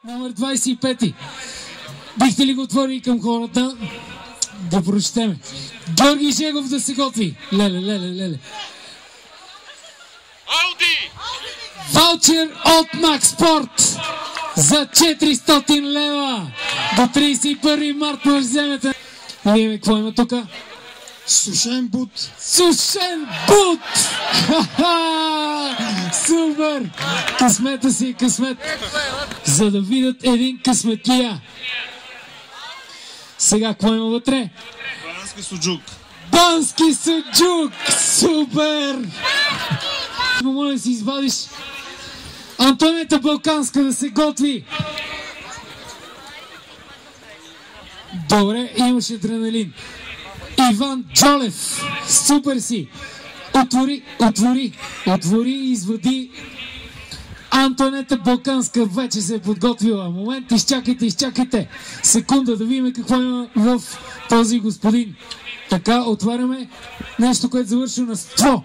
Номер 25. Бихте ли го отворили към хората? Да прочетеме. Георги Жегов да се готви. Леле. Ауди! Ваучер от Макспорт за 400 лева. До 31 март може вземете. Видиме какво има тук. Сушен бут. Сушен бут! Супер! Късмета си, късмет. За да видят един късметлия. Сега, какво има вътре? Бански суджук. Бански суджук! Супер! Моля да си извадиш Антонета Балканска да се готви. Добре, имаш адреналин. Иван Джолев, супер си. Отвори и извади. Антонета Балканска вече се е подготвила. Момент, изчакайте. Секунда да видим какво има в този господин. Така, отваряме нещо, което завърши на 100.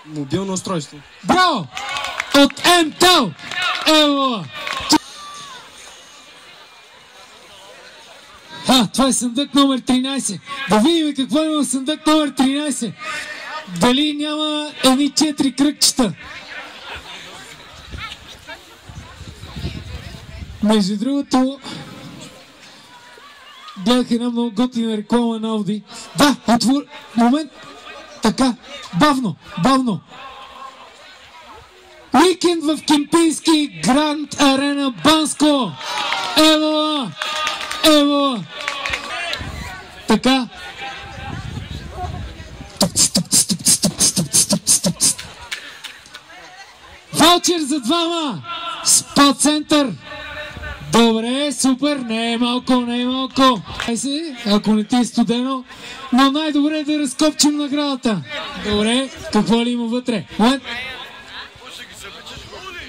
Мобилно устройство. Браво! От МТЛ! Ево! Това е съндък номер 13. Да видим какво има в съндък номер 13. Дали няма едни 4 кръгчета. Между другото, гледах една много готина реклама на Ауди. Да, момент. Така, бавно. Уикенд в Кемпински Гранд Арена Банско. Ево! Така. Ваучер за двама. Спа център. Добре, супер. Не е малко. Ако не ти е студено. Но най-добре е да разкопчим наградата. Добре, какво ли има вътре?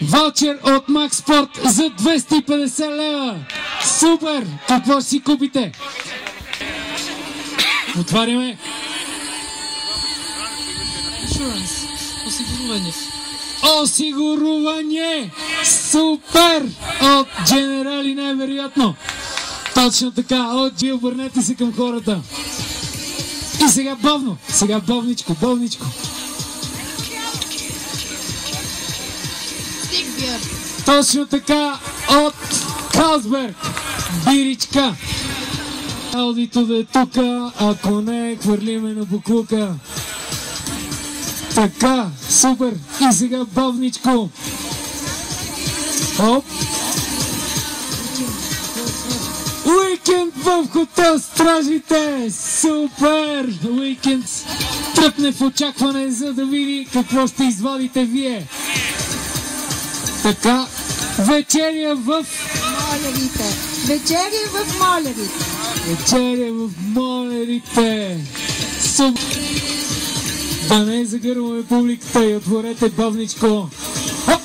Ваучер от Макспорт за 250 лева. Супер! Какво си купите? Отваряме. Осигуруване. Супер! От Генерали най-вероятно. Точно така. Обърнете се към хората. И сега бавно. Бавничко. Точно така, от Калсберг. Биричка. Аудито да е тука, ако не, хвърлиме на буклука. Така, супер. И сега бавничко. Оп. Уикенд в хотел Стражите. Супер. Уикенд. Тръпне в очакване, за да види какво ще извадите вие. Така, вечеря в молерите. Да не загърваме публиката и отворете бавничко. Хоп!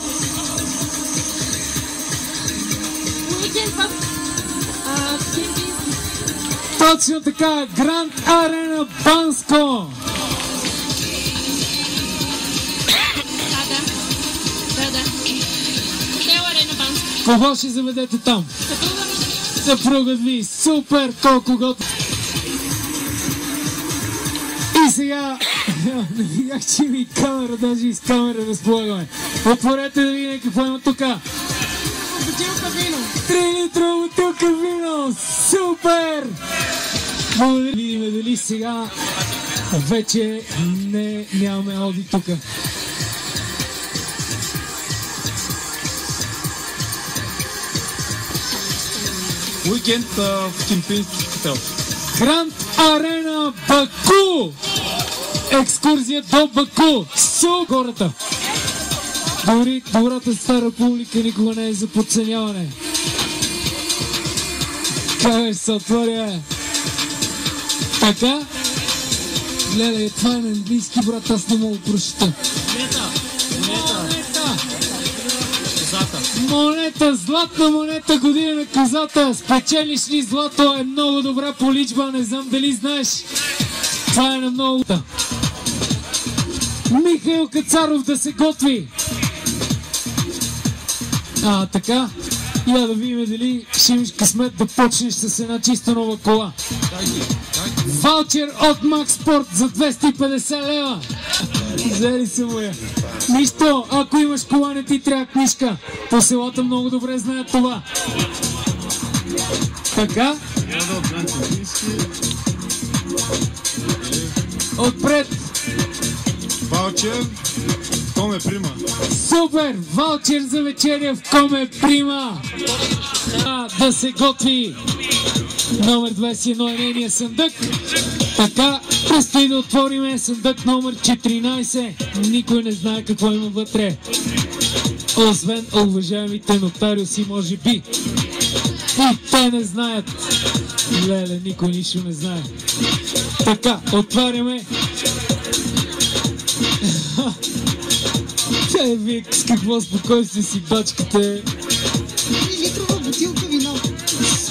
Точно така, Гранд Арена Банско. Кого ще заведете там? Съпругът ви. Супер, колко готов. И сега, не видях, че ми камера, даже и с камера разполагаме. Отворете да видим какво има тук. Бутилка вино. 3 литра бутилка вино. Супер! Може да видим дали сега вече нямаме Ауди тук. Уикенд в Кемпински хотел. Гранд Арена Баку! Екскурзия до Баку! Гората! Дори добрата стара публика никога не е за подценяване. Как се отворя? Така? Леле, това е на английски, брат, аз не мога да прочета. Монета, златна монета, година на козата. Спечелиш ли злато е много добра поличба, не знам дали знаеш. Това е на много. Михаил Кацаров да се готви. Така. Я да видим дали ще имаш късмет да почнеш с една чиста нова кола. Ваучер от Макс Спорт за 250 лева. Взели се моя. Нищо, ако имаш кола, не ти трябва книжка. По селата много добре знаят това. Така. Отпред. Ваучер, Коме Прима. Супер! Ваучер за вечеря в Коме Прима. Да се готви. Номер 21 е нейния съндък. Така, предстои да отвориме съндък номер 14. Никой не знае какво има вътре. Освен уважаемите нотариуси, може би. И те не знаят. Леле, никой нищо не знае. Така, отваряме. Тя вие с какво спокойствие си бачкате. 3 литрова бутилка вино.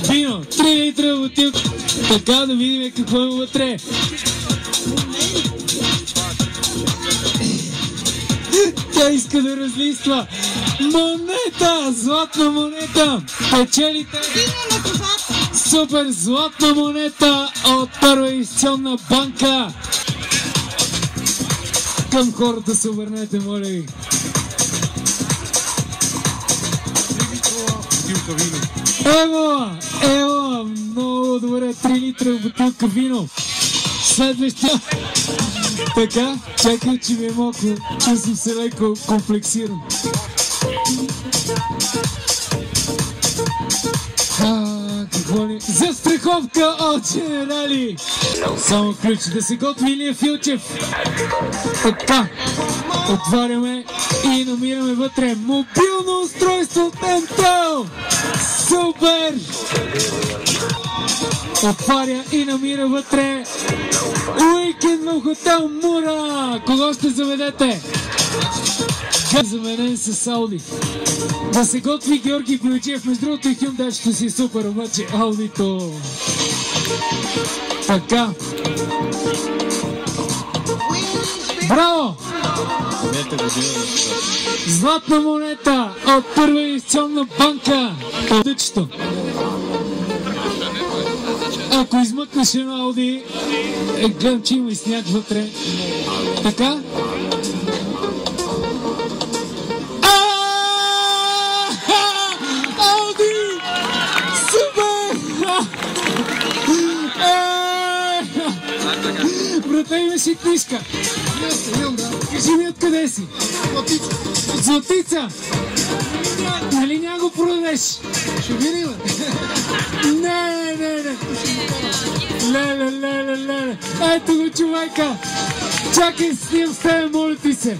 Вино, 3 литра бутилка. Така да видим какво има вътре. Тя иска да разлиства. Монета! Златна монета! Печелите! Супер! Златна монета от Първа инвестиционна банка! Към хората се обърнете, моля ви. Ево! Много добре, 3 литра бутилка вино. Следващия. Така, чакай, че ми е малко, че съм се леко комплексиран. Какво ли? Застраховка от Generali! Само ключ да се готви Илия Филчев. Така, отваряме и намираме вътре мобилно устройство от MTEL! Супер! Отваря и намира вътре уикенд в хотел Мура! Кого ще заведете? Заменен с Ауди. Да се готви Георги Бояджиев. Между другото и Hyundai си е супер, обаче Аудито. Така. Браво! Златна монета от Първа инвестиционна банка. Дъчето. Ако измъкнеш едно Ауди, гледам, че има и сняг вътре. Така. Ауди! Супер! Брата, имаш и книжка. Кажи ми откъде си? Златица! Нали няма го продадеш? Ще видим. Не. Леле. Ето го човека. Чакай, снимам с тебе, моля ти се.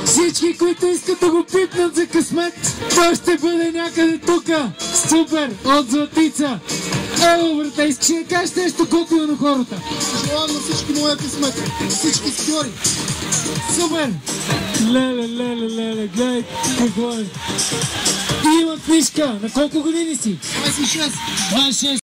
Всички, които искат да го пипнат за късмет, той ще бъде някъде тука. Супер, от Златица. Ево, брата, искаш да кажеш нещо готино на хората? Желавам на всички моя късмет. Всички скьори. Супер! Леле, гледай какво е. И има книжка. На колко години си? 26. 26.